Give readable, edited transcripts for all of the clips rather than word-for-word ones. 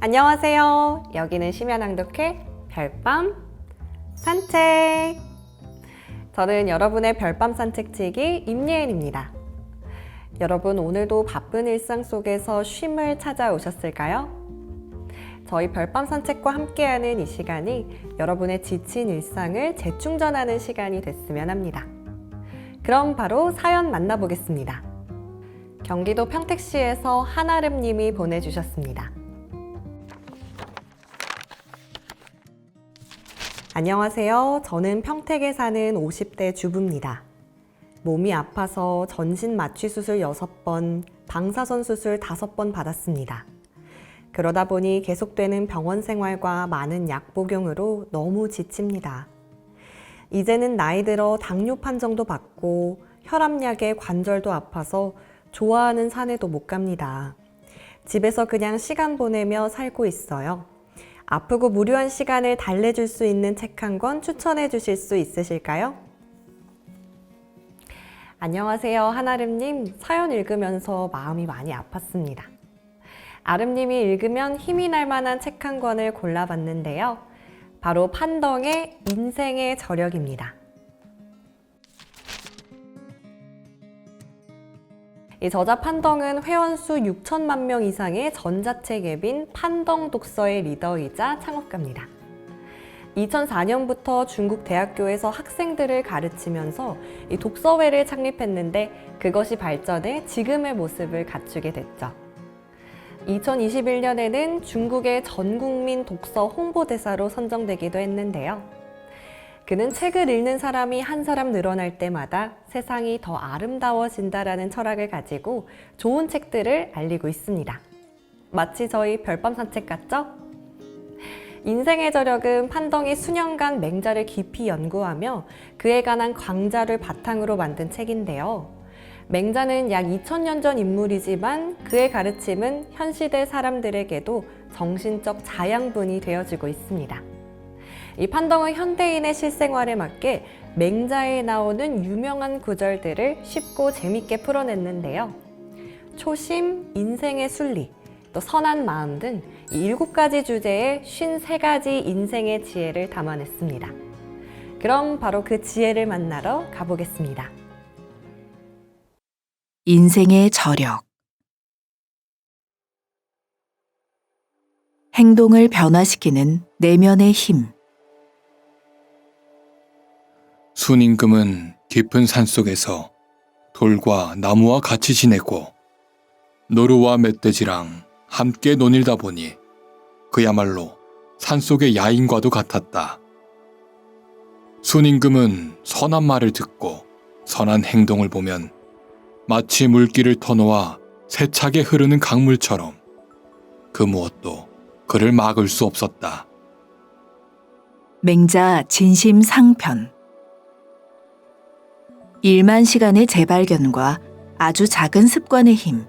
안녕하세요. 여기는 심야낭독회 별밤 산책. 저는 여러분의 별밤 산책치기 임예은입니다. 여러분, 오늘도 바쁜 일상 속에서 쉼을 찾아오셨을까요? 저희 별밤 산책과 함께하는 이 시간이 여러분의 지친 일상을 재충전하는 시간이 됐으면 합니다. 그럼 바로 사연 만나보겠습니다. 경기도 평택시에서 한아름님이 보내주셨습니다. 안녕하세요. 저는 평택에 사는 50대 주부입니다. 몸이 아파서 전신 마취 수술 6번, 방사선 수술 5번 받았습니다. 그러다 보니 계속되는 병원 생활과 많은 약 복용으로 너무 지칩니다. 이제는 나이 들어 당뇨 판정도 받고 혈압약에 관절도 아파서 좋아하는 산에도 못 갑니다. 집에서 그냥 시간 보내며 살고 있어요. 아프고 무료한 시간을 달래줄 수 있는 책 한 권 추천해 주실 수 있으실까요? 안녕하세요, 한아름님. 사연 읽으면서 마음이 많이 아팠습니다. 아름님이 읽으면 힘이 날 만한 책 한 권을 골라봤는데요. 바로 판덩의 인생의 저력입니다. 이 저자 판덩은 회원수 6천만 명 이상의 전자책 앱인 판덩 독서의 리더이자 창업가입니다. 2004년부터 중국 대학교에서 학생들을 가르치면서 이 독서회를 창립했는데 그것이 발전해 지금의 모습을 갖추게 됐죠. 2021년에는 중국의 전국민 독서 홍보대사로 선정되기도 했는데요. 그는 책을 읽는 사람이 한 사람 늘어날 때마다 세상이 더 아름다워진다라는 철학을 가지고 좋은 책들을 알리고 있습니다. 마치 저희 별밤 산책 같죠? 인생의 저력은 판덩이 수년간 맹자를 깊이 연구하며 그에 관한 강좌를 바탕으로 만든 책인데요. 맹자는 약 2000년 전 인물이지만 그의 가르침은 현 시대 사람들에게도 정신적 자양분이 되어지고 있습니다. 이 판덩은 현대인의 실생활에 맞게 맹자에 나오는 유명한 구절들을 쉽고 재밌게 풀어냈는데요. 초심, 인생의 순리, 또 선한 마음 등 7가지 주제에 53가지 인생의 지혜를 담아냈습니다. 그럼 바로 그 지혜를 만나러 가보겠습니다. 인생의 저력. 행동을 변화시키는 내면의 힘. 순임금은 깊은 산속에서 돌과 나무와 같이 지내고 노루와 멧돼지랑 함께 논일다 보니 그야말로 산속의 야인과도 같았다. 순임금은 선한 말을 듣고 선한 행동을 보면 마치 물길을 터놓아 세차게 흐르는 강물처럼 그 무엇도 그를 막을 수 없었다. 맹자 진심 상편. 1만 시간의 재발견과 아주 작은 습관의 힘.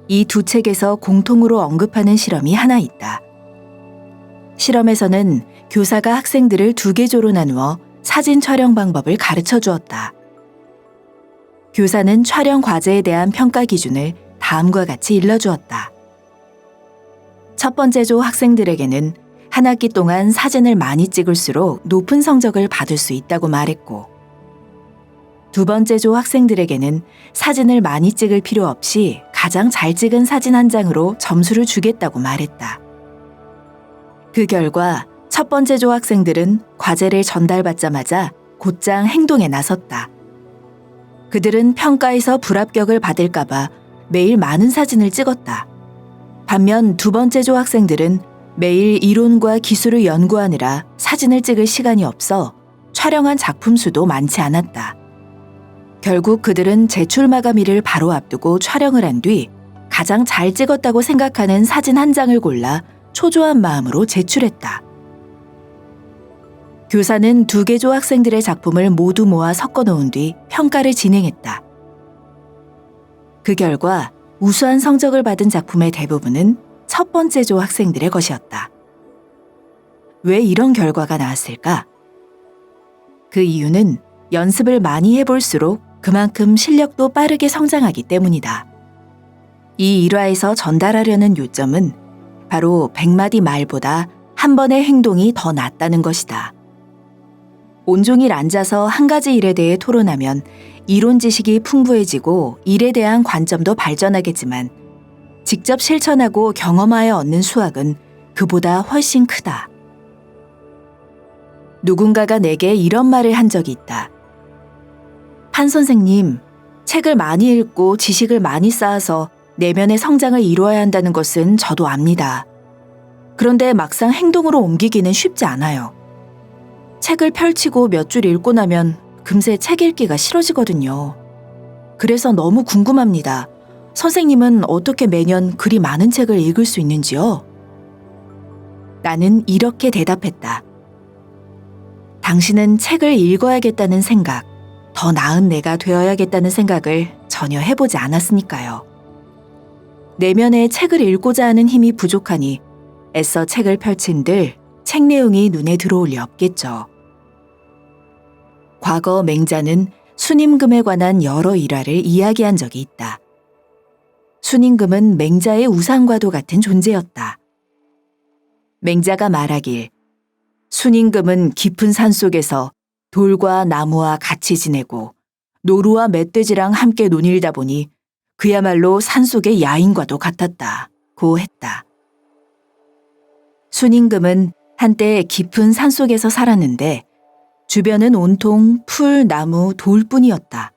이 두 책에서 공통으로 언급하는 실험이 하나 있다. 실험에서는 교사가 학생들을 2개조로 나누어 사진 촬영 방법을 가르쳐 주었다. 교사는 촬영 과제에 대한 평가 기준을 다음과 같이 일러주었다. 첫 번째 조 학생들에게는 한 학기 동안 사진을 많이 찍을수록 높은 성적을 받을 수 있다고 말했고, 두 번째 조 학생들에게는 사진을 많이 찍을 필요 없이 가장 잘 찍은 사진 한 장으로 점수를 주겠다고 말했다. 그 결과 첫 번째 조 학생들은 과제를 전달받자마자 곧장 행동에 나섰다. 그들은 평가에서 불합격을 받을까봐 매일 많은 사진을 찍었다. 반면 두 번째 조 학생들은 매일 이론과 기술을 연구하느라 사진을 찍을 시간이 없어 촬영한 작품 수도 많지 않았다. 결국 그들은 제출 마감일을 바로 앞두고 촬영을 한 뒤 가장 잘 찍었다고 생각하는 사진 한 장을 골라 초조한 마음으로 제출했다. 교사는 2개 조 학생들의 작품을 모두 모아 섞어 놓은 뒤 평가를 진행했다. 그 결과 우수한 성적을 받은 작품의 대부분은 첫 번째 조 학생들의 것이었다. 왜 이런 결과가 나왔을까? 그 이유는 연습을 많이 해볼수록 그만큼 실력도 빠르게 성장하기 때문이다. 이 일화에서 전달하려는 요점은 바로 100마디 말보다 한 번의 행동이 더 낫다는 것이다. 온종일 앉아서 한 가지 일에 대해 토론하면 이론 지식이 풍부해지고 일에 대한 관점도 발전하겠지만 직접 실천하고 경험하여 얻는 수확은 그보다 훨씬 크다. 누군가가 내게 이런 말을 한 적이 있다. 판 선생님, 책을 많이 읽고 지식을 많이 쌓아서 내면의 성장을 이루어야 한다는 것은 저도 압니다. 그런데 막상 행동으로 옮기기는 쉽지 않아요. 책을 펼치고 몇 줄 읽고 나면 금세 책 읽기가 싫어지거든요. 그래서 너무 궁금합니다. 선생님은 어떻게 매년 그리 많은 책을 읽을 수 있는지요? 나는 이렇게 대답했다. 당신은 책을 읽어야겠다는 생각, 더 나은 내가 되어야겠다는 생각을 전혀 해보지 않았으니까요. 내면에 책을 읽고자 하는 힘이 부족하니 애써 책을 펼친들 책 내용이 눈에 들어올 리 없겠죠. 과거 맹자는 순임금에 관한 여러 일화를 이야기한 적이 있다. 순임금은 맹자의 우상과도 같은 존재였다. 맹자가 말하길 순임금은 깊은 산속에서 돌과 나무와 같이 지내고 노루와 멧돼지랑 함께 논일다 보니 그야말로 산속의 야인과도 같았다고 했다. 순임금은 한때 깊은 산속에서 살았는데 주변은 온통 풀, 나무, 돌뿐이었다.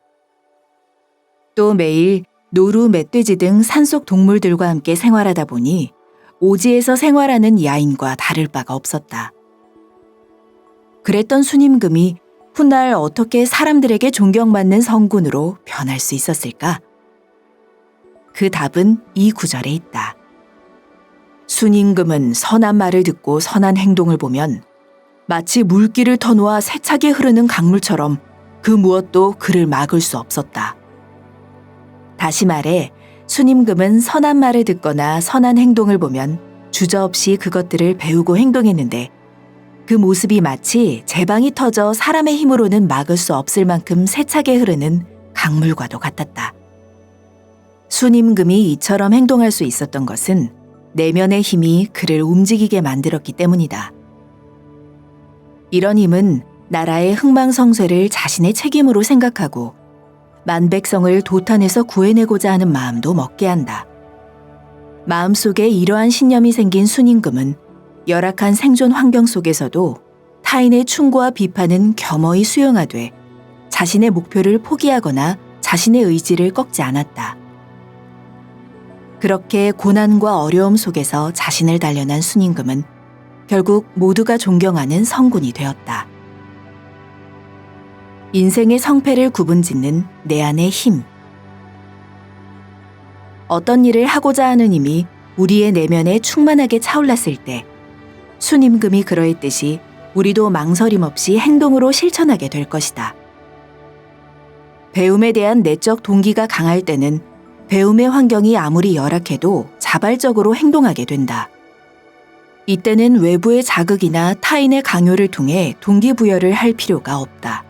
또 매일 노루, 멧돼지 등 산속 동물들과 함께 생활하다 보니 오지에서 생활하는 야인과 다를 바가 없었다. 그랬던 순임금이 훗날 어떻게 사람들에게 존경받는 성군으로 변할 수 있었을까? 그 답은 이 구절에 있다. 순임금은 선한 말을 듣고 선한 행동을 보면 마치 물길을 터놓아 세차게 흐르는 강물처럼 그 무엇도 그를 막을 수 없었다. 다시 말해 순임금은 선한 말을 듣거나 선한 행동을 보면 주저없이 그것들을 배우고 행동했는데 그 모습이 마치 제방이 터져 사람의 힘으로는 막을 수 없을 만큼 세차게 흐르는 강물과도 같았다. 순임금이 이처럼 행동할 수 있었던 것은 내면의 힘이 그를 움직이게 만들었기 때문이다. 이런 힘은 나라의 흥망성쇠를 자신의 책임으로 생각하고 만백성을 도탄에서 구해내고자 하는 마음도 먹게 한다. 마음속에 이러한 신념이 생긴 순임금은 열악한 생존 환경 속에서도 타인의 충고와 비판은 겸허히 수용하되 자신의 목표를 포기하거나 자신의 의지를 꺾지 않았다. 그렇게 고난과 어려움 속에서 자신을 단련한 순임금은 결국 모두가 존경하는 성군이 되었다. 인생의 성패를 구분짓는 내 안의 힘. 어떤 일을 하고자 하는 힘이 우리의 내면에 충만하게 차올랐을 때 순임금이 그러했듯이 우리도 망설임 없이 행동으로 실천하게 될 것이다. 배움에 대한 내적 동기가 강할 때는 배움의 환경이 아무리 열악해도 자발적으로 행동하게 된다. 이때는 외부의 자극이나 타인의 강요를 통해 동기부여를 할 필요가 없다.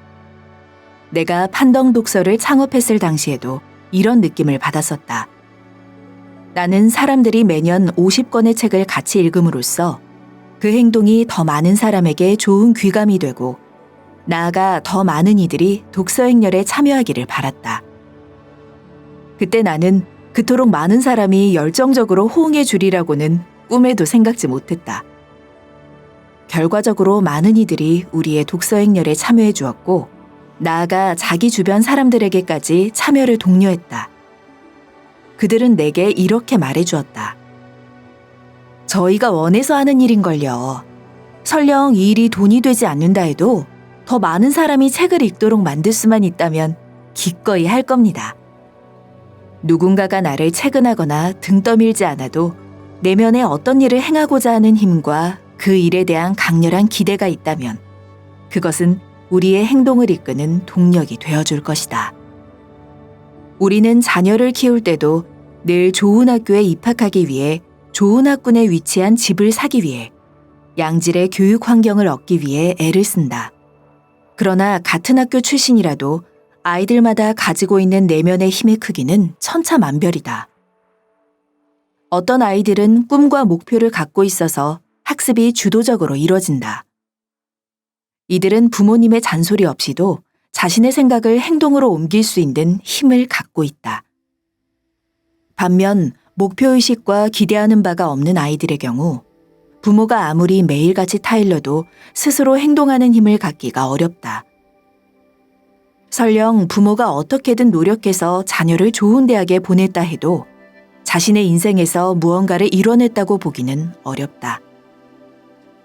내가 판덕 독서를 창업했을 당시에도 이런 느낌을 받았었다. 나는 사람들이 매년 50권의 책을 같이 읽음으로써 그 행동이 더 많은 사람에게 좋은 귀감이 되고 나아가 더 많은 이들이 독서행렬에 참여하기를 바랐다. 그때 나는 그토록 많은 사람이 열정적으로 호응해 주리라고는 꿈에도 생각지 못했다. 결과적으로 많은 이들이 우리의 독서행렬에 참여해 주었고 나아가 자기 주변 사람들에게까지 참여를 독려했다. 그들은 내게 이렇게 말해 주었다. 저희가 원해서 하는 일인걸요. 설령 이 일이 돈이 되지 않는다 해도 더 많은 사람이 책을 읽도록 만들 수만 있다면 기꺼이 할 겁니다. 누군가가 나를 채근하거나 등 떠밀지 않아도 내면에 어떤 일을 행하고자 하는 힘과 그 일에 대한 강렬한 기대가 있다면 그것은 우리의 행동을 이끄는 동력이 되어줄 것이다. 우리는 자녀를 키울 때도 늘 좋은 학교에 입학하기 위해 좋은 학군에 위치한 집을 사기 위해 양질의 교육 환경을 얻기 위해 애를 쓴다. 그러나 같은 학교 출신이라도 아이들마다 가지고 있는 내면의 힘의 크기는 천차만별이다. 어떤 아이들은 꿈과 목표를 갖고 있어서 학습이 주도적으로 이뤄진다. 이들은 부모님의 잔소리 없이도 자신의 생각을 행동으로 옮길 수 있는 힘을 갖고 있다. 반면 목표의식과 기대하는 바가 없는 아이들의 경우 부모가 아무리 매일같이 타일러도 스스로 행동하는 힘을 갖기가 어렵다. 설령 부모가 어떻게든 노력해서 자녀를 좋은 대학에 보냈다 해도 자신의 인생에서 무언가를 이뤄냈다고 보기는 어렵다.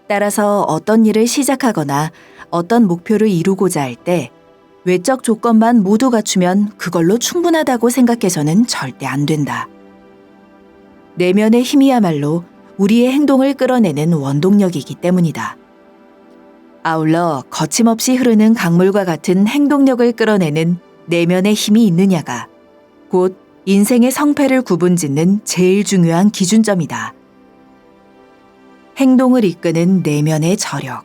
따라서 어떤 일을 시작하거나 어떤 목표를 이루고자 할 때 외적 조건만 모두 갖추면 그걸로 충분하다고 생각해서는 절대 안 된다. 내면의 힘이야말로 우리의 행동을 끌어내는 원동력이기 때문이다. 아울러 거침없이 흐르는 강물과 같은 행동력을 끌어내는 내면의 힘이 있느냐가 곧 인생의 성패를 구분짓는 제일 중요한 기준점이다. 행동을 이끄는 내면의 저력.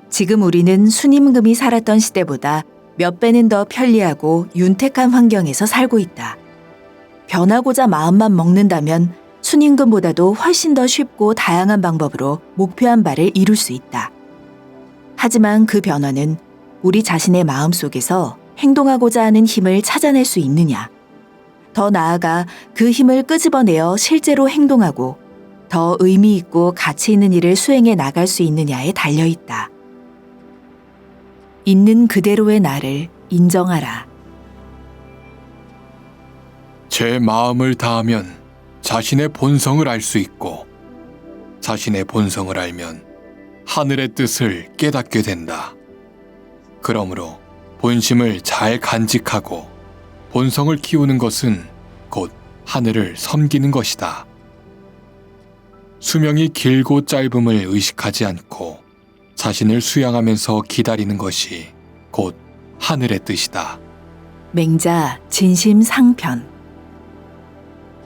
지금 우리는 순임금이 살았던 시대보다 몇 배는 더 편리하고 윤택한 환경에서 살고 있다. 변하고자 마음만 먹는다면 순임금보다도 훨씬 더 쉽고 다양한 방법으로 목표한 바를 이룰 수 있다. 하지만 그 변화는 우리 자신의 마음속에서 행동하고자 하는 힘을 찾아낼 수 있느냐, 더 나아가 그 힘을 끄집어내어 실제로 행동하고 더 의미 있고 가치 있는 일을 수행해 나갈 수 있느냐에 달려 있다. 있는 그대로의 나를 인정하라. 제 마음을 다하면 자신의 본성을 알 수 있고 자신의 본성을 알면 하늘의 뜻을 깨닫게 된다. 그러므로 본심을 잘 간직하고 본성을 키우는 것은 곧 하늘을 섬기는 것이다. 수명이 길고 짧음을 의식하지 않고 자신을 수양하면서 기다리는 것이 곧 하늘의 뜻이다. 맹자 진심상편.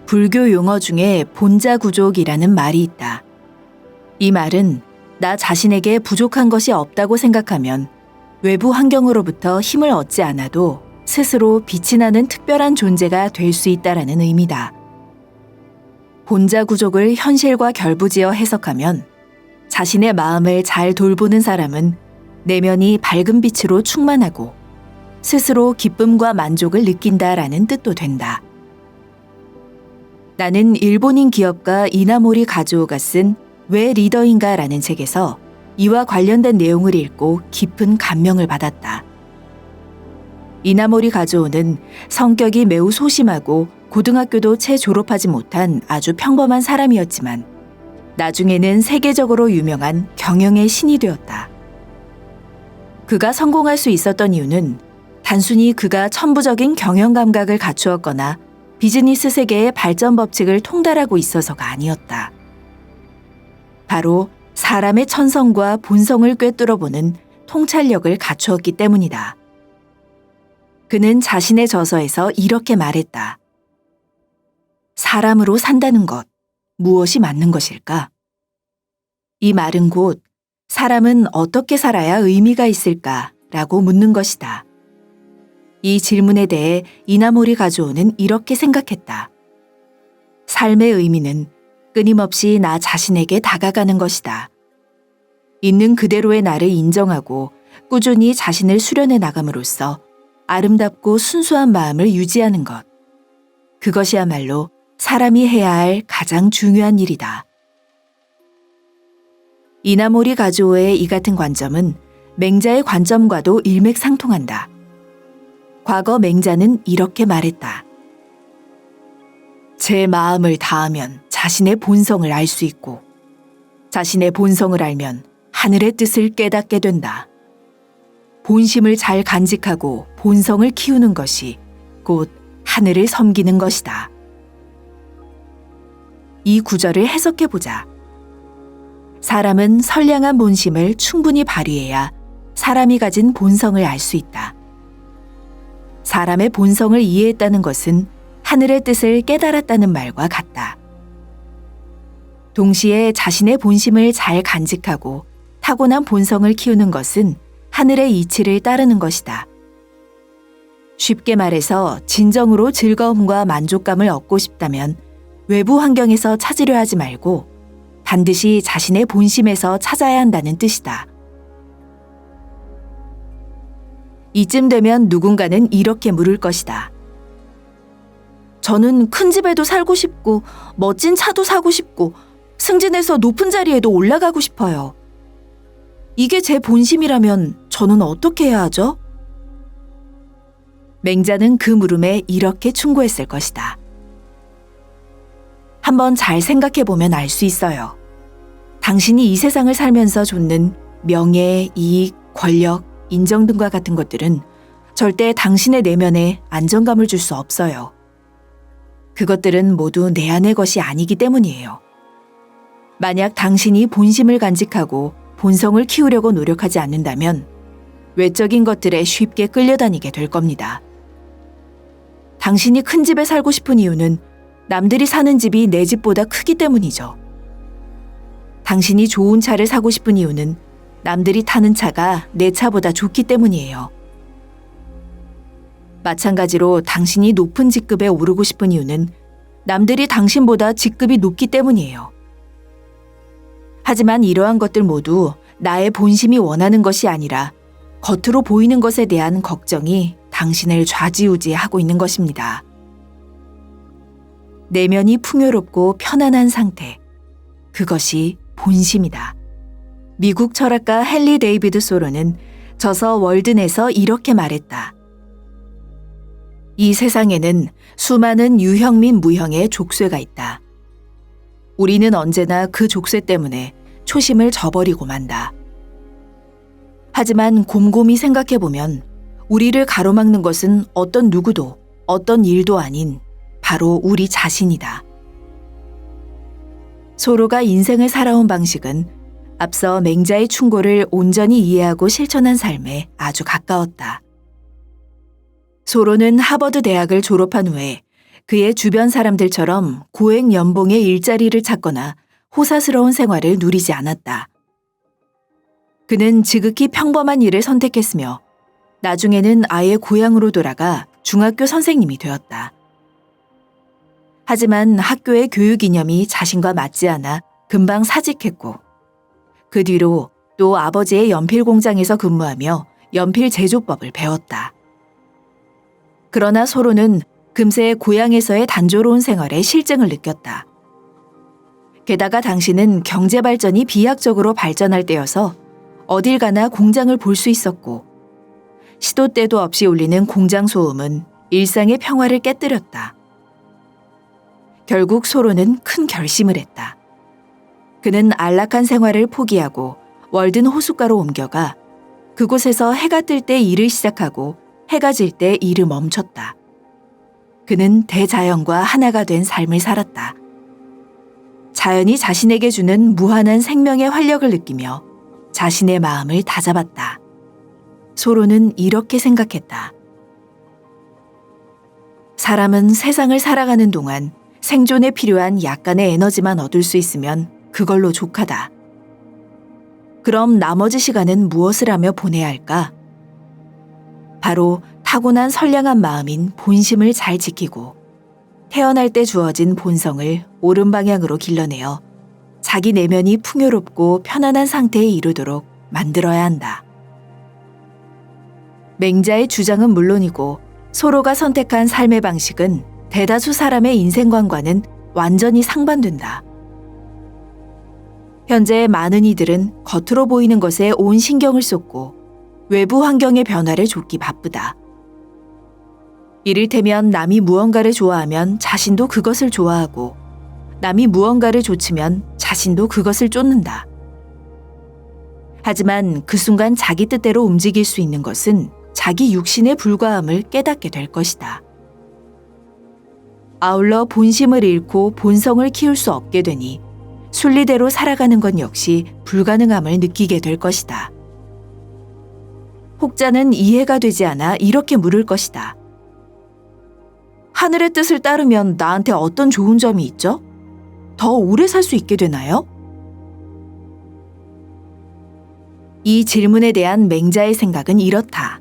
불교 용어 중에 본자구족이라는 말이 있다. 이 말은 나 자신에게 부족한 것이 없다고 생각하면 외부 환경으로부터 힘을 얻지 않아도 스스로 빛이 나는 특별한 존재가 될 수 있다라는 의미다. 본자구족을 현실과 결부지어 해석하면 자신의 마음을 잘 돌보는 사람은 내면이 밝은 빛으로 충만하고 스스로 기쁨과 만족을 느낀다라는 뜻도 된다. 나는 일본인 기업가 이나모리 가즈오가 쓴 왜 리더인가라는 책에서 이와 관련된 내용을 읽고 깊은 감명을 받았다. 이나모리 가즈오는 성격이 매우 소심하고 고등학교도 채 졸업하지 못한 아주 평범한 사람이었지만 나중에는 세계적으로 유명한 경영의 신이 되었다. 그가 성공할 수 있었던 이유는 단순히 그가 천부적인 경영 감각을 갖추었거나 비즈니스 세계의 발전 법칙을 통달하고 있어서가 아니었다. 바로 사람의 천성과 본성을 꿰뚫어보는 통찰력을 갖추었기 때문이다. 그는 자신의 저서에서 이렇게 말했다. 사람으로 산다는 것, 무엇이 맞는 것일까? 이 말은 곧 사람은 어떻게 살아야 의미가 있을까? 라고 묻는 것이다. 이 질문에 대해 이나모리 가즈오는 이렇게 생각했다. 삶의 의미는 끊임없이 나 자신에게 다가가는 것이다. 있는 그대로의 나를 인정하고 꾸준히 자신을 수련해 나감으로써 아름답고 순수한 마음을 유지하는 것. 그것이야말로 사람이 해야 할 가장 중요한 일이다. 이나모리 가즈오의 이 같은 관점은 맹자의 관점과도 일맥상통한다. 과거 맹자는 이렇게 말했다. 제 마음을 다하면 자신의 본성을 알 수 있고 자신의 본성을 알면 하늘의 뜻을 깨닫게 된다. 본심을 잘 간직하고 본성을 키우는 것이 곧 하늘을 섬기는 것이다. 이 구절을 해석해보자. 사람은 선량한 본심을 충분히 발휘해야 사람이 가진 본성을 알 수 있다. 사람의 본성을 이해했다는 것은 하늘의 뜻을 깨달았다는 말과 같다. 동시에 자신의 본심을 잘 간직하고 타고난 본성을 키우는 것은 하늘의 이치를 따르는 것이다. 쉽게 말해서 진정으로 즐거움과 만족감을 얻고 싶다면 외부 환경에서 찾으려 하지 말고 반드시 자신의 본심에서 찾아야 한다는 뜻이다. 이쯤 되면 누군가는 이렇게 물을 것이다. 저는 큰 집에도 살고 싶고 멋진 차도 사고 싶고 승진해서 높은 자리에도 올라가고 싶어요. 이게 제 본심이라면 저는 어떻게 해야 하죠? 맹자는 그 물음에 이렇게 충고했을 것이다. 한번 잘 생각해보면 알 수 있어요. 당신이 이 세상을 살면서 좇는 명예, 이익, 권력, 인정 등과 같은 것들은 절대 당신의 내면에 안정감을 줄 수 없어요. 그것들은 모두 내 안의 것이 아니기 때문이에요. 만약 당신이 본심을 간직하고 본성을 키우려고 노력하지 않는다면 외적인 것들에 쉽게 끌려다니게 될 겁니다. 당신이 큰 집에 살고 싶은 이유는 남들이 사는 집이 내 집보다 크기 때문이죠. 당신이 좋은 차를 사고 싶은 이유는 남들이 타는 차가 내 차보다 좋기 때문이에요. 마찬가지로 당신이 높은 직급에 오르고 싶은 이유는 남들이 당신보다 직급이 높기 때문이에요. 하지만 이러한 것들 모두 나의 본심이 원하는 것이 아니라 겉으로 보이는 것에 대한 걱정이 당신을 좌지우지하고 있는 것입니다. 내면이 풍요롭고 편안한 상태, 그것이 본심이다. 미국 철학가 헨리 데이비드 소로는 저서 월든에서 이렇게 말했다. 이 세상에는 수많은 유형 및 무형의 족쇄가 있다. 우리는 언제나 그 족쇄 때문에 초심을 저버리고 만다. 하지만 곰곰이 생각해보면 우리를 가로막는 것은 어떤 누구도 어떤 일도 아닌 바로 우리 자신이다. 소로가 인생을 살아온 방식은 앞서 맹자의 충고를 온전히 이해하고 실천한 삶에 아주 가까웠다. 소로는 하버드 대학을 졸업한 후에 그의 주변 사람들처럼 고액 연봉의 일자리를 찾거나 호사스러운 생활을 누리지 않았다. 그는 지극히 평범한 일을 선택했으며 나중에는 아예 고향으로 돌아가 중학교 선생님이 되었다. 하지만 학교의 교육 이념이 자신과 맞지 않아 금방 사직했고 그 뒤로 또 아버지의 연필 공장에서 근무하며 연필 제조법을 배웠다. 그러나 소로는 금세 고향에서의 단조로운 생활에 실증을 느꼈다. 게다가 당시는 경제 발전이 비약적으로 발전할 때여서 어딜 가나 공장을 볼 수 있었고 시도 때도 없이 울리는 공장 소음은 일상의 평화를 깨뜨렸다. 결국 소로는 큰 결심을 했다. 그는 안락한 생활을 포기하고 월든 호숫가로 옮겨가 그곳에서 해가 뜰 때 일을 시작하고 해가 질 때 일을 멈췄다. 그는 대자연과 하나가 된 삶을 살았다. 자연이 자신에게 주는 무한한 생명의 활력을 느끼며 자신의 마음을 다잡았다. 소로는 이렇게 생각했다. 사람은 세상을 살아가는 동안 생존에 필요한 약간의 에너지만 얻을 수 있으면 그걸로 족하다. 그럼 나머지 시간은 무엇을 하며 보내야 할까? 바로 타고난 선량한 마음인 본심을 잘 지키고 태어날 때 주어진 본성을 옳은 방향으로 길러내어 자기 내면이 풍요롭고 편안한 상태에 이르도록 만들어야 한다. 맹자의 주장은 물론이고 소로가 선택한 삶의 방식은 대다수 사람의 인생관과는 완전히 상반된다. 현재 많은 이들은 겉으로 보이는 것에 온 신경을 쏟고 외부 환경의 변화를 좇기 바쁘다. 이를테면 남이 무언가를 좋아하면 자신도 그것을 좋아하고 남이 무언가를 좇으면 자신도 그것을 쫓는다. 하지만 그 순간 자기 뜻대로 움직일 수 있는 것은 자기 육신에 불과함을 깨닫게 될 것이다. 아울러 본심을 잃고 본성을 키울 수 없게 되니 순리대로 살아가는 것 역시 불가능함을 느끼게 될 것이다. 혹자는 이해가 되지 않아 이렇게 물을 것이다. 하늘의 뜻을 따르면 나한테 어떤 좋은 점이 있죠? 더 오래 살 수 있게 되나요? 이 질문에 대한 맹자의 생각은 이렇다.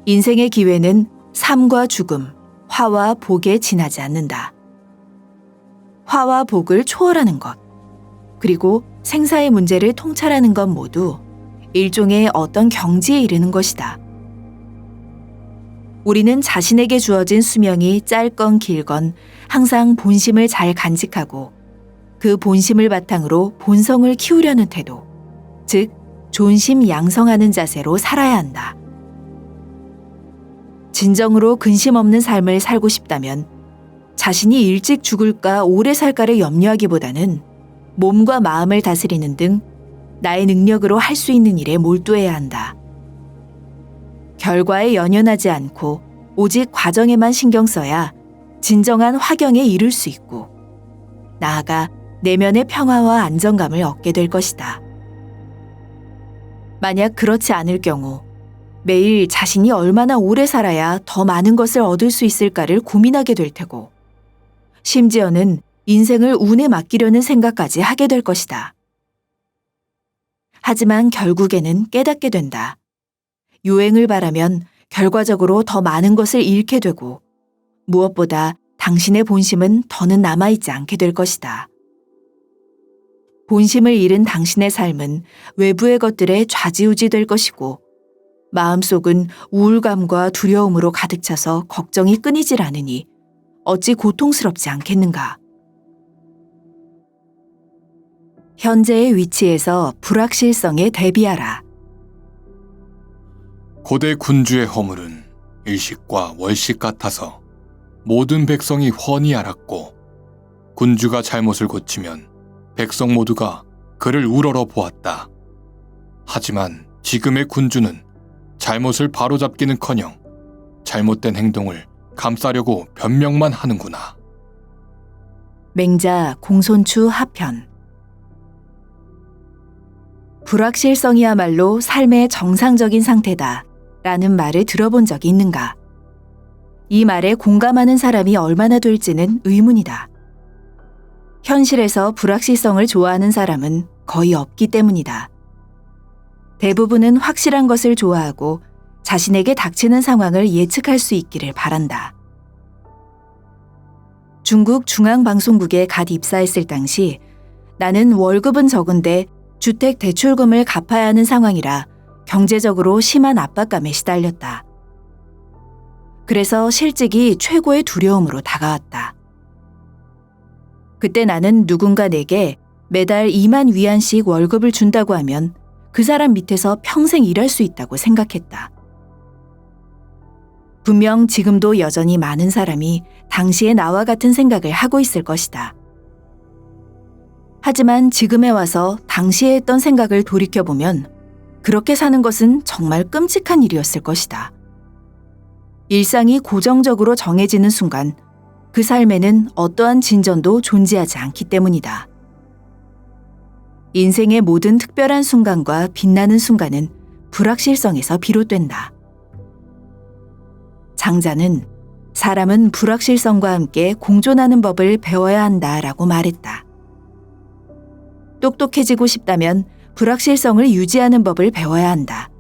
인생의 기회는 삶과 죽음, 화와 복에 지나지 않는다. 화와 복을 초월하는 것, 그리고 생사의 문제를 통찰하는 것 모두 일종의 어떤 경지에 이르는 것이다. 우리는 자신에게 주어진 수명이 짧건 길건 항상 본심을 잘 간직하고 그 본심을 바탕으로 본성을 키우려는 태도, 즉 존심양성하는 자세로 살아야 한다. 진정으로 근심 없는 삶을 살고 싶다면 자신이 일찍 죽을까 오래 살까를 염려하기보다는 몸과 마음을 다스리는 등 나의 능력으로 할 수 있는 일에 몰두해야 한다. 결과에 연연하지 않고 오직 과정에만 신경 써야 진정한 화경에 이를 수 있고 나아가 내면의 평화와 안정감을 얻게 될 것이다. 만약 그렇지 않을 경우 매일 자신이 얼마나 오래 살아야 더 많은 것을 얻을 수 있을까를 고민하게 될 테고 심지어는 인생을 운에 맡기려는 생각까지 하게 될 것이다. 하지만 결국에는 깨닫게 된다. 요행을 바라면 결과적으로 더 많은 것을 잃게 되고 무엇보다 당신의 본심은 더는 남아있지 않게 될 것이다. 본심을 잃은 당신의 삶은 외부의 것들에 좌지우지 될 것이고 마음속은 우울감과 두려움으로 가득 차서 걱정이 끊이질 않으니 어찌 고통스럽지 않겠는가. 현재의 위치에서 불확실성에 대비하라. 고대 군주의 허물은 일식과 월식 같아서 모든 백성이 훤히 알았고 군주가 잘못을 고치면 백성 모두가 그를 우러러 보았다. 하지만 지금의 군주는 잘못을 바로잡기는커녕 잘못된 행동을 감싸려고 변명만 하는구나. 맹자 공손추 하편. 불확실성이야말로 삶의 정상적인 상태다 라는 말을 들어본 적이 있는가? 이 말에 공감하는 사람이 얼마나 될지는 의문이다. 현실에서 불확실성을 좋아하는 사람은 거의 없기 때문이다. 대부분은 확실한 것을 좋아하고 자신에게 닥치는 상황을 예측할 수 있기를 바란다. 중국 중앙방송국에 갓 입사했을 당시 나는 월급은 적은데 주택 대출금을 갚아야 하는 상황이라 경제적으로 심한 압박감에 시달렸다. 그래서 실직이 최고의 두려움으로 다가왔다. 그때 나는 누군가 내게 매달 2만 위안씩 월급을 준다고 하면 그 사람 밑에서 평생 일할 수 있다고 생각했다. 분명 지금도 여전히 많은 사람이 당시에 나와 같은 생각을 하고 있을 것이다. 하지만 지금에 와서 당시에 했던 생각을 돌이켜보면 그렇게 사는 것은 정말 끔찍한 일이었을 것이다. 일상이 고정적으로 정해지는 순간 그 삶에는 어떠한 진전도 존재하지 않기 때문이다. 인생의 모든 특별한 순간과 빛나는 순간은 불확실성에서 비롯된다. 장자는 사람은 불확실성과 함께 공존하는 법을 배워야 한다라고 말했다. 똑똑해지고 싶다면 불확실성을 유지하는 법을 배워야 한다.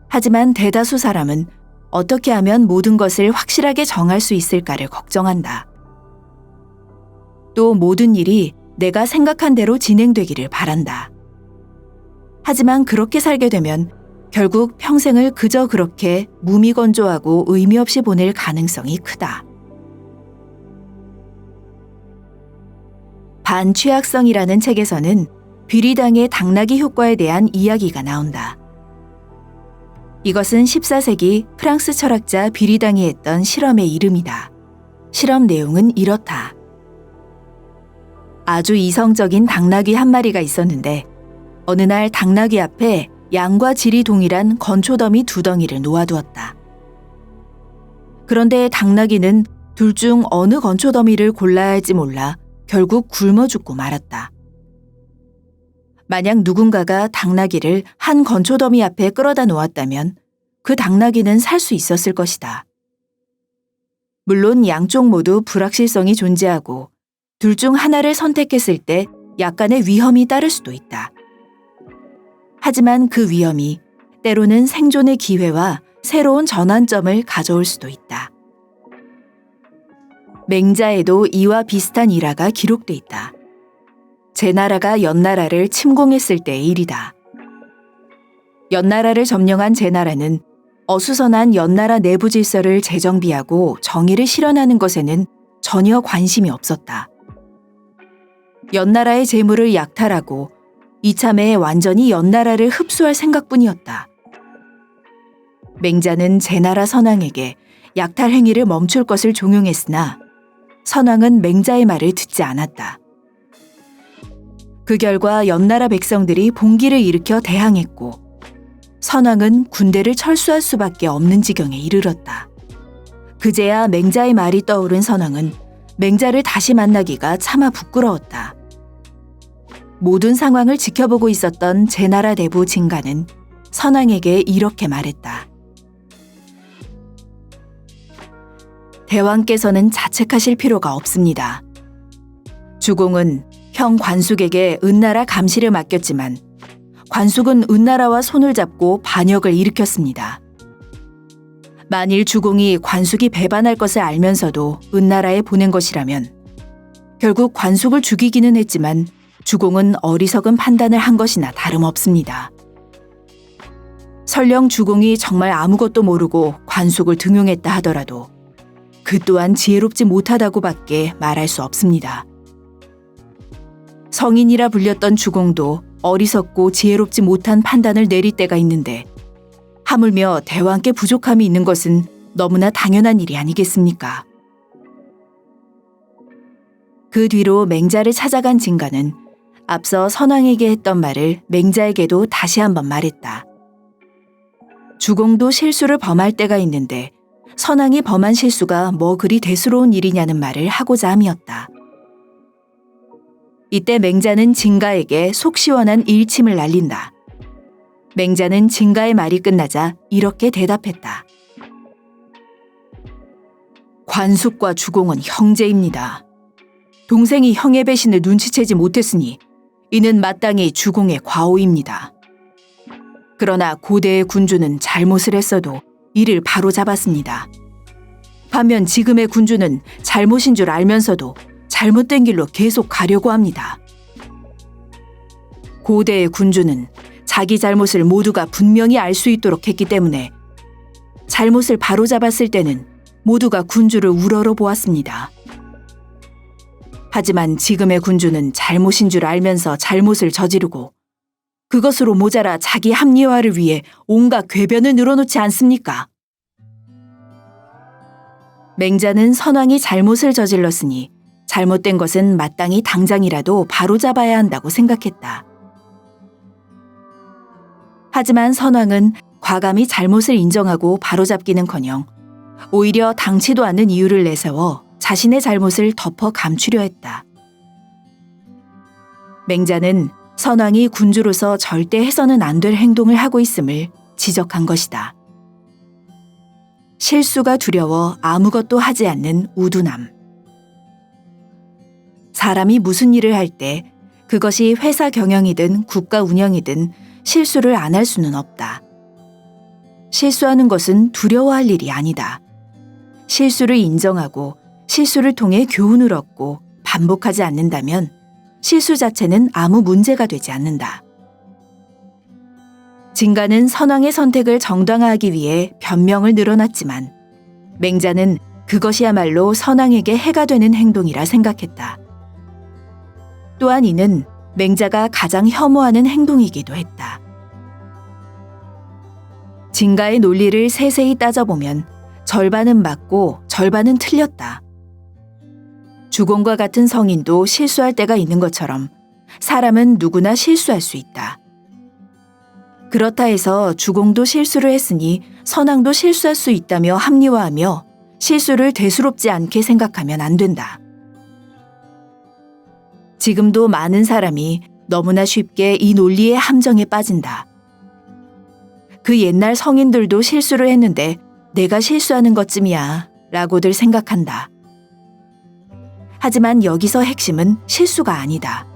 하지만 대다수 사람은 어떻게 하면 모든 것을 확실하게 정할 수 있을까를 걱정한다. 또 모든 일이 내가 생각한 대로 진행되기를 바란다. 하지만 그렇게 살게 되면 결국 평생을 그저 그렇게 무미건조하고 의미 없이 보낼 가능성이 크다. 반취약성이라는 책에서는 비리당의 당나귀 효과에 대한 이야기가 나온다. 이것은 14세기 프랑스 철학자 비리당이 했던 실험의 이름이다. 실험 내용은 이렇다. 아주 이성적인 당나귀 한 마리가 있었는데 어느 날 당나귀 앞에 양과 질이 동일한 건초더미 2덩이를 놓아두었다. 그런데 당나귀는 둘 중 어느 건초더미를 골라야 할지 몰라 결국 굶어 죽고 말았다. 만약 누군가가 당나귀를 한 건초더미 앞에 끌어다 놓았다면 그 당나귀는 살 수 있었을 것이다. 물론 양쪽 모두 불확실성이 존재하고 둘 중 하나를 선택했을 때 약간의 위험이 따를 수도 있다. 하지만 그 위험이 때로는 생존의 기회와 새로운 전환점을 가져올 수도 있다. 맹자에도 이와 비슷한 일화가 기록돼 있다. 제나라가 연나라를 침공했을 때의 일이다. 연나라를 점령한 제나라는 어수선한 연나라 내부 질서를 재정비하고 정의를 실현하는 것에는 전혀 관심이 없었다. 연나라의 재물을 약탈하고 이참에 완전히 연나라를 흡수할 생각뿐이었다. 맹자는 제나라 선왕에게 약탈 행위를 멈출 것을 종용했으나 선왕은 맹자의 말을 듣지 않았다. 그 결과 연나라 백성들이 봉기를 일으켜 대항했고 선왕은 군대를 철수할 수밖에 없는 지경에 이르렀다. 그제야 맹자의 말이 떠오른 선왕은 맹자를 다시 만나기가 차마 부끄러웠다. 모든 상황을 지켜보고 있었던 제나라 내부 진가는 선왕에게 이렇게 말했다. 대왕께서는 자책하실 필요가 없습니다. 주공은 형 관숙에게 은나라 감시를 맡겼지만 관숙은 은나라와 손을 잡고 반역을 일으켰습니다. 만일 주공이 관숙이 배반할 것을 알면서도 은나라에 보낸 것이라면 결국 관숙을 죽이기는 했지만 주공은 어리석은 판단을 한 것이나 다름없습니다. 설령 주공이 정말 아무것도 모르고 관숙을 등용했다 하더라도 그 또한 지혜롭지 못하다고밖에 말할 수 없습니다. 성인이라 불렸던 주공도 어리석고 지혜롭지 못한 판단을 내릴 때가 있는데 하물며 대왕께 부족함이 있는 것은 너무나 당연한 일이 아니겠습니까? 그 뒤로 맹자를 찾아간 진가는 앞서 선왕에게 했던 말을 맹자에게도 다시 한번 말했다. 주공도 실수를 범할 때가 있는데 선왕이 범한 실수가 뭐 그리 대수로운 일이냐는 말을 하고자 함이었다. 이때 맹자는 진가에게 속 시원한 일침을 날린다. 맹자는 진가의 말이 끝나자 이렇게 대답했다. 관숙과 주공은 형제입니다. 동생이 형의 배신을 눈치채지 못했으니 이는 마땅히 주공의 과오입니다. 그러나 고대의 군주는 잘못을 했어도 이를 바로잡았습니다. 반면 지금의 군주는 잘못인 줄 알면서도 잘못된 길로 계속 가려고 합니다. 고대의 군주는 자기 잘못을 모두가 분명히 알 수 있도록 했기 때문에 잘못을 바로잡았을 때는 모두가 군주를 우러러 보았습니다. 하지만 지금의 군주는 잘못인 줄 알면서 잘못을 저지르고 그것으로 모자라 자기 합리화를 위해 온갖 궤변을 늘어놓지 않습니까? 맹자는 선왕이 잘못을 저질렀으니 잘못된 것은 마땅히 당장이라도 바로잡아야 한다고 생각했다. 하지만 선왕은 과감히 잘못을 인정하고 바로잡기는커녕 오히려 당치도 않는 이유를 내세워 자신의 잘못을 덮어 감추려 했다. 맹자는 선왕이 군주로서 절대 해서는 안 될 행동을 하고 있음을 지적한 것이다. 실수가 두려워 아무것도 하지 않는 우둔함. 사람이 무슨 일을 할 때 그것이 회사 경영이든 국가 운영이든 실수를 안 할 수는 없다. 실수하는 것은 두려워할 일이 아니다. 실수를 인정하고 실수를 통해 교훈을 얻고 반복하지 않는다면 실수 자체는 아무 문제가 되지 않는다. 진가는 선왕의 선택을 정당화하기 위해 변명을 늘어놨지만 맹자는 그것이야말로 선왕에게 해가 되는 행동이라 생각했다. 또한 이는 맹자가 가장 혐오하는 행동이기도 했다. 진가의 논리를 세세히 따져보면 절반은 맞고 절반은 틀렸다. 주공과 같은 성인도 실수할 때가 있는 것처럼 사람은 누구나 실수할 수 있다. 그렇다 해서 주공도 실수를 했으니 선왕도 실수할 수 있다며 합리화하며 실수를 대수롭지 않게 생각하면 안 된다. 지금도 많은 사람이 너무나 쉽게 이 논리의 함정에 빠진다. 그 옛날 성인들도 실수를 했는데 내가 실수하는 것쯤이야 라고들 생각한다. 하지만 여기서 핵심은 실수가 아니다.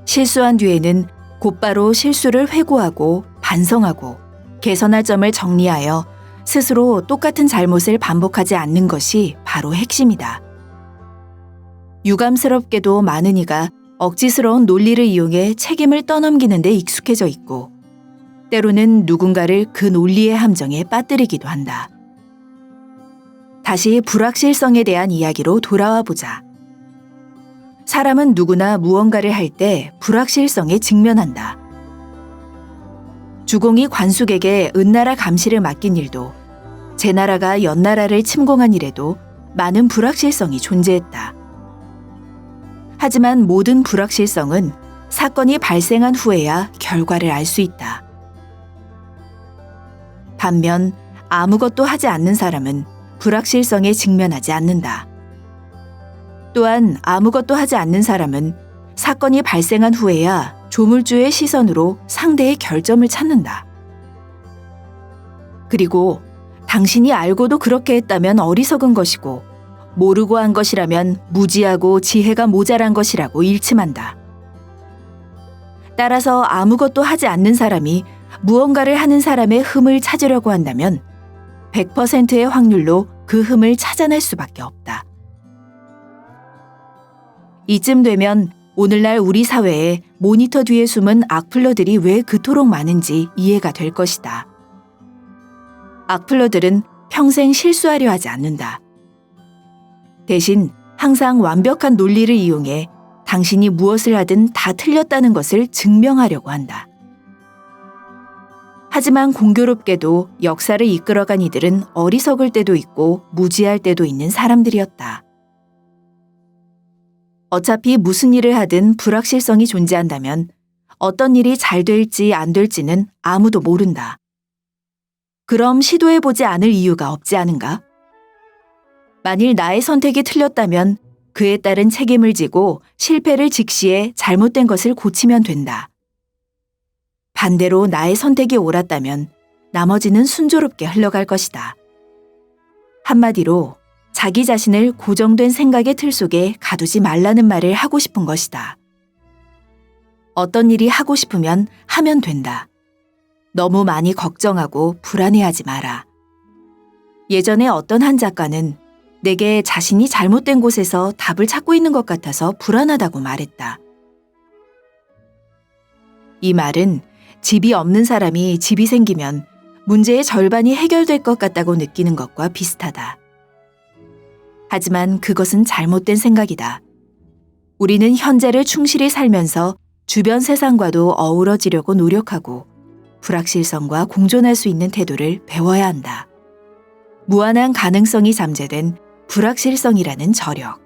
실수한 뒤에는 곧바로 실수를 회고하고 반성하고 개선할 점을 정리하여 스스로 똑같은 잘못을 반복하지 않는 것이 바로 핵심이다. 유감스럽게도 많은 이가 억지스러운 논리를 이용해 책임을 떠넘기는 데 익숙해져 있고 때로는 누군가를 그 논리의 함정에 빠뜨리기도 한다. 다시 불확실성에 대한 이야기로 돌아와 보자. 사람은 누구나 무언가를 할 때 불확실성에 직면한다. 주공이 관숙에게 은나라 감시를 맡긴 일도 제나라가 연나라를 침공한 일에도 많은 불확실성이 존재했다. 하지만 모든 불확실성은 사건이 발생한 후에야 결과를 알 수 있다. 반면 아무것도 하지 않는 사람은 불확실성에 직면하지 않는다. 또한 아무것도 하지 않는 사람은 사건이 발생한 후에야 조물주의 시선으로 상대의 결점을 찾는다. 그리고 당신이 알고도 그렇게 했다면 어리석은 것이고 모르고 한 것이라면 무지하고 지혜가 모자란 것이라고 일침한다. 따라서 아무것도 하지 않는 사람이 무언가를 하는 사람의 흠을 찾으려고 한다면 100%의 확률로 그 흠을 찾아낼 수밖에 없다. 이쯤 되면 오늘날 우리 사회에 모니터 뒤에 숨은 악플러들이 왜 그토록 많은지 이해가 될 것이다. 악플러들은 평생 실수하려 하지 않는다. 대신 항상 완벽한 논리를 이용해 당신이 무엇을 하든 다 틀렸다는 것을 증명하려고 한다. 하지만 공교롭게도 역사를 이끌어간 이들은 어리석을 때도 있고 무지할 때도 있는 사람들이었다. 어차피 무슨 일을 하든 불확실성이 존재한다면 어떤 일이 잘 될지 안 될지는 아무도 모른다. 그럼 시도해보지 않을 이유가 없지 않은가? 만일 나의 선택이 틀렸다면 그에 따른 책임을 지고 실패를 직시해 잘못된 것을 고치면 된다. 반대로 나의 선택이 옳았다면 나머지는 순조롭게 흘러갈 것이다. 한마디로 자기 자신을 고정된 생각의 틀 속에 가두지 말라는 말을 하고 싶은 것이다. 어떤 일이 하고 싶으면 하면 된다. 너무 많이 걱정하고 불안해하지 마라. 예전에 어떤 한 작가는 내게 자신이 잘못된 곳에서 답을 찾고 있는 것 같아서 불안하다고 말했다. 이 말은 집이 없는 사람이 집이 생기면 문제의 절반이 해결될 것 같다고 느끼는 것과 비슷하다. 하지만 그것은 잘못된 생각이다. 우리는 현재를 충실히 살면서 주변 세상과도 어우러지려고 노력하고 불확실성과 공존할 수 있는 태도를 배워야 한다. 무한한 가능성이 잠재된 불확실성이라는 저력.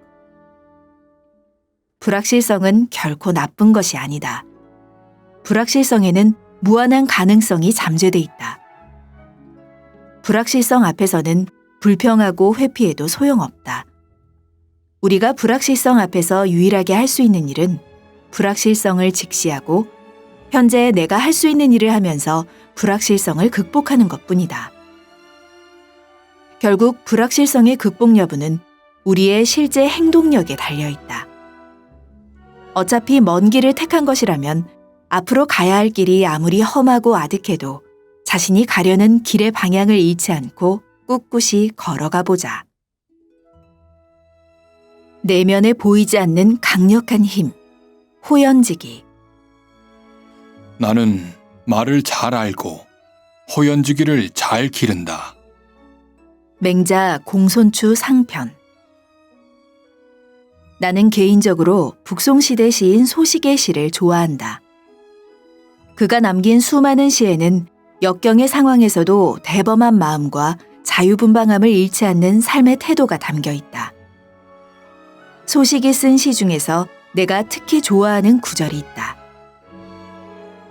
불확실성은 결코 나쁜 것이 아니다. 불확실성에는 무한한 가능성이 잠재돼 있다. 불확실성 앞에서는 불평하고 회피해도 소용없다. 우리가 불확실성 앞에서 유일하게 할 수 있는 일은 불확실성을 직시하고 현재 내가 할 수 있는 일을 하면서 불확실성을 극복하는 것뿐이다. 결국 불확실성의 극복 여부는 우리의 실제 행동력에 달려있다. 어차피 먼 길을 택한 것이라면 앞으로 가야 할 길이 아무리 험하고 아득해도 자신이 가려는 길의 방향을 잃지 않고 꿋꿋이 걸어가 보자. 내면에 보이지 않는 강력한 힘, 호연지기. 나는 말을 잘 알고 호연지기를 잘 기른다. 맹자 공손추 상편. 나는 개인적으로 북송시대 시인 소식의 시를 좋아한다. 그가 남긴 수많은 시에는 역경의 상황에서도 대범한 마음과 자유분방함을 잃지 않는 삶의 태도가 담겨 있다. 소식이 쓴 시 중에서 내가 특히 좋아하는 구절이 있다.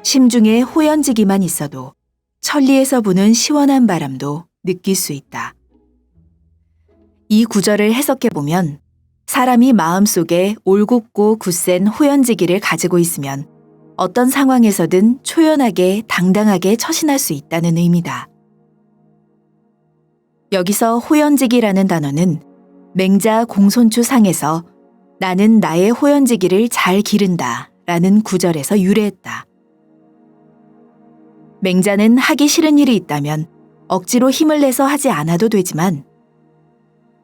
심중에 호연지기만 있어도 천리에서 부는 시원한 바람도 느낄 수 있다. 이 구절을 해석해보면 사람이 마음속에 올곧고 굳센 호연지기를 가지고 있으면 어떤 상황에서든 초연하게 당당하게 처신할 수 있다는 의미다. 여기서 호연지기라는 단어는 맹자 공손추 상에서 나는 나의 호연지기를 잘 기른다 라는 구절에서 유래했다. 맹자는 하기 싫은 일이 있다면 억지로 힘을 내서 하지 않아도 되지만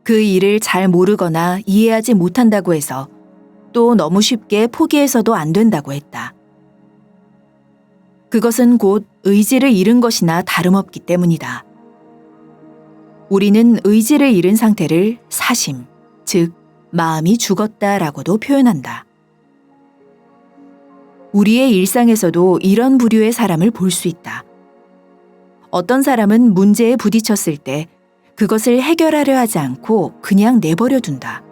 그 일을 잘 모르거나 이해하지 못한다고 해서 또 너무 쉽게 포기해서도 안 된다고 했다. 그것은 곧 의지를 잃은 것이나 다름없기 때문이다. 우리는 의지를 잃은 상태를 사심, 즉 마음이 죽었다라고도 표현한다. 우리의 일상에서도 이런 부류의 사람을 볼 수 있다. 어떤 사람은 문제에 부딪혔을 때 그것을 해결하려 하지 않고 그냥 내버려 둔다.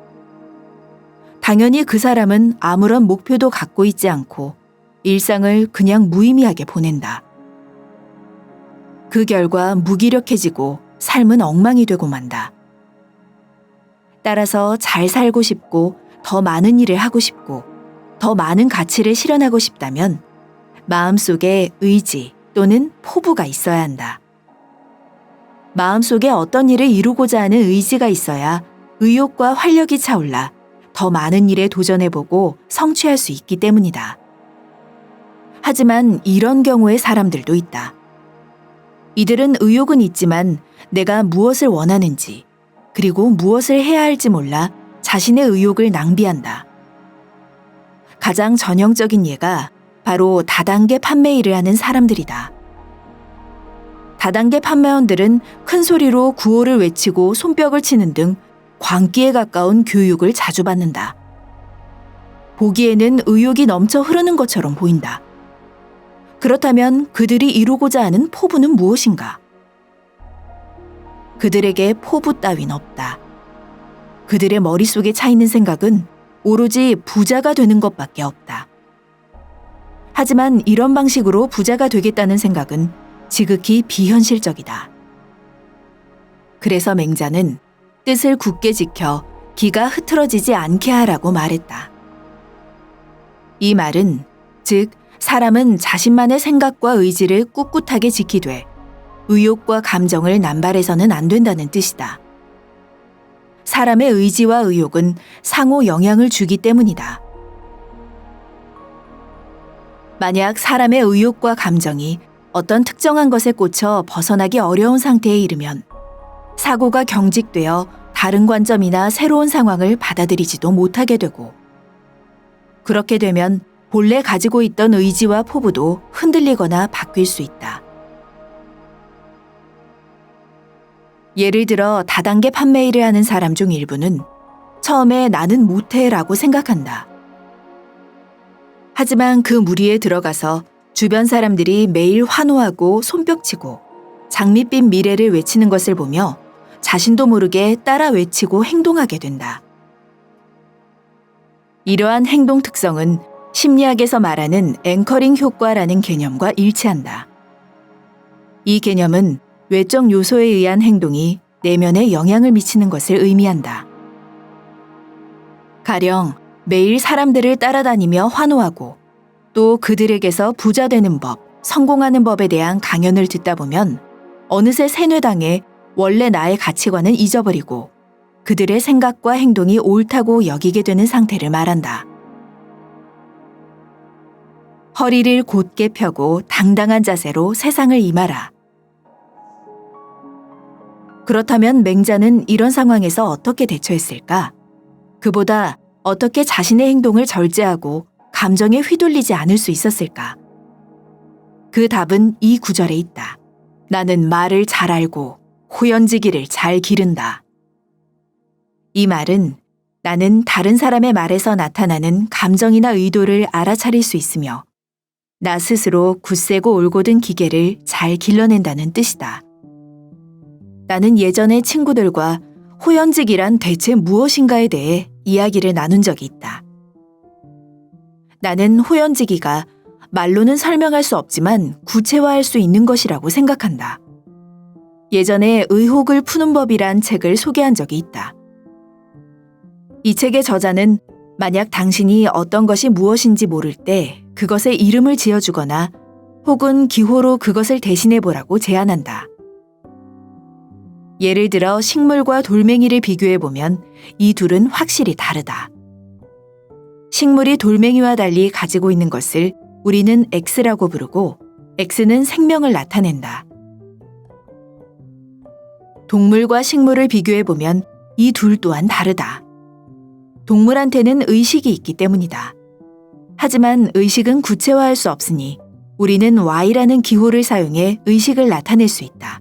당연히 그 사람은 아무런 목표도 갖고 있지 않고 일상을 그냥 무의미하게 보낸다. 그 결과 무기력해지고 삶은 엉망이 되고 만다. 따라서 잘 살고 싶고 더 많은 일을 하고 싶고 더 많은 가치를 실현하고 싶다면 마음속에 의지 또는 포부가 있어야 한다. 마음속에 어떤 일을 이루고자 하는 의지가 있어야 의욕과 활력이 차올라 더 많은 일에 도전해보고 성취할 수 있기 때문이다. 하지만 이런 경우의 사람들도 있다. 이들은 의욕은 있지만 내가 무엇을 원하는지 그리고 무엇을 해야 할지 몰라 자신의 의욕을 낭비한다. 가장 전형적인 예가 바로 다단계 판매 일을 하는 사람들이다. 다단계 판매원들은 큰 소리로 구호를 외치고 손뼉을 치는 등 광기에 가까운 교육을 자주 받는다. 보기에는 의욕이 넘쳐 흐르는 것처럼 보인다. 그렇다면 그들이 이루고자 하는 포부는 무엇인가? 그들에게 포부 따윈 없다. 그들의 머릿속에 차 있는 생각은 오로지 부자가 되는 것밖에 없다. 하지만 이런 방식으로 부자가 되겠다는 생각은 지극히 비현실적이다. 그래서 맹자는 뜻을 굳게 지켜 기가 흐트러지지 않게 하라고 말했다. 이 말은 즉 사람은 자신만의 생각과 의지를 꿋꿋하게 지키되 의욕과 감정을 남발해서는 안 된다는 뜻이다. 사람의 의지와 의욕은 상호 영향을 주기 때문이다. 만약 사람의 의욕과 감정이 어떤 특정한 것에 꽂혀 벗어나기 어려운 상태에 이르면 사고가 경직되어 다른 관점이나 새로운 상황을 받아들이지도 못하게 되고 그렇게 되면 본래 가지고 있던 의지와 포부도 흔들리거나 바뀔 수 있다. 예를 들어 다단계 판매 일을 하는 사람 중 일부는 처음에 나는 못해라고 생각한다. 하지만 그 무리에 들어가서 주변 사람들이 매일 환호하고 손뼉치고 장밋빛 미래를 외치는 것을 보며 자신도 모르게 따라 외치고 행동하게 된다. 이러한 행동 특성은 심리학에서 말하는 앵커링 효과라는 개념과 일치한다. 이 개념은 외적 요소에 의한 행동이 내면에 영향을 미치는 것을 의미한다. 가령 매일 사람들을 따라다니며 환호하고 또 그들에게서 부자 되는 법, 성공하는 법에 대한 강연을 듣다 보면 어느새 세뇌당해 원래 나의 가치관을 잊어버리고 그들의 생각과 행동이 옳다고 여기게 되는 상태를 말한다. 허리를 곧게 펴고 당당한 자세로 세상을 임하라. 그렇다면 맹자는 이런 상황에서 어떻게 대처했을까? 그보다 어떻게 자신의 행동을 절제하고 감정에 휘둘리지 않을 수 있었을까? 그 답은 이 구절에 있다. 나는 말을 잘 알고 호연지기를 잘 기른다. 이 말은 나는 다른 사람의 말에서 나타나는 감정이나 의도를 알아차릴 수 있으며 나 스스로 굳세고 올곧은 기계를 잘 길러낸다는 뜻이다. 나는 예전에 친구들과 호연지기란 대체 무엇인가에 대해 이야기를 나눈 적이 있다. 나는 호연지기가 말로는 설명할 수 없지만 구체화할 수 있는 것이라고 생각한다. 예전에 의혹을 푸는 법이란 책을 소개한 적이 있다. 이 책의 저자는 만약 당신이 어떤 것이 무엇인지 모를 때 그것에 이름을 지어주거나 혹은 기호로 그것을 대신해보라고 제안한다. 예를 들어 식물과 돌멩이를 비교해보면 이 둘은 확실히 다르다. 식물이 돌멩이와 달리 가지고 있는 것을 우리는 X라고 부르고 X는 생명을 나타낸다. 동물과 식물을 비교해보면 이 둘 또한 다르다. 동물한테는 의식이 있기 때문이다. 하지만 의식은 구체화할 수 없으니 우리는 Y라는 기호를 사용해 의식을 나타낼 수 있다.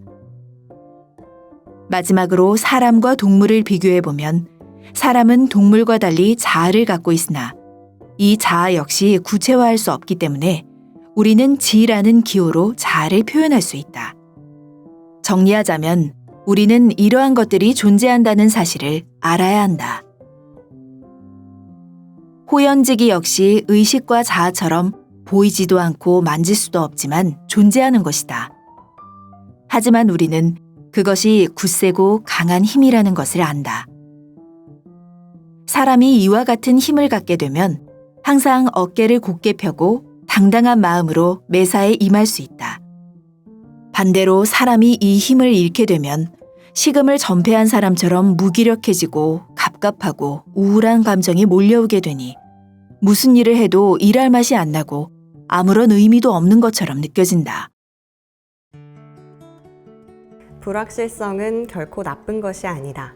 마지막으로 사람과 동물을 비교해보면 사람은 동물과 달리 자아를 갖고 있으나 이 자아 역시 구체화할 수 없기 때문에 우리는 G라는 기호로 자아를 표현할 수 있다. 정리하자면 우리는 이러한 것들이 존재한다는 사실을 알아야 한다. 호연지기 역시 의식과 자아처럼 보이지도 않고 만질 수도 없지만 존재하는 것이다. 하지만 우리는 그것이 굳세고 강한 힘이라는 것을 안다. 사람이 이와 같은 힘을 갖게 되면 항상 어깨를 곧게 펴고 당당한 마음으로 매사에 임할 수 있다. 반대로 사람이 이 힘을 잃게 되면 식음을 전폐한 사람처럼 무기력해지고 갑갑하고 우울한 감정이 몰려오게 되니 무슨 일을 해도 일할 맛이 안 나고 아무런 의미도 없는 것처럼 느껴진다. 불확실성은 결코 나쁜 것이 아니다.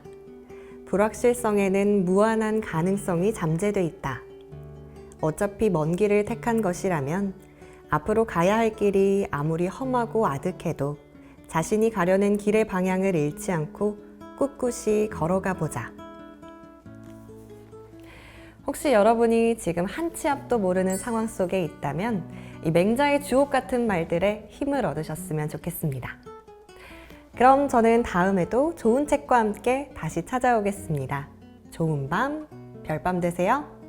불확실성에는 무한한 가능성이 잠재돼 있다. 어차피 먼 길을 택한 것이라면 앞으로 가야 할 길이 아무리 험하고 아득해도 자신이 가려는 길의 방향을 잃지 않고 꿋꿋이 걸어가 보자. 혹시 여러분이 지금 한 치 앞도 모르는 상황 속에 있다면 이 맹자의 주옥 같은 말들에 힘을 얻으셨으면 좋겠습니다. 그럼 저는 다음에도 좋은 책과 함께 다시 찾아오겠습니다. 좋은 밤, 별밤 되세요.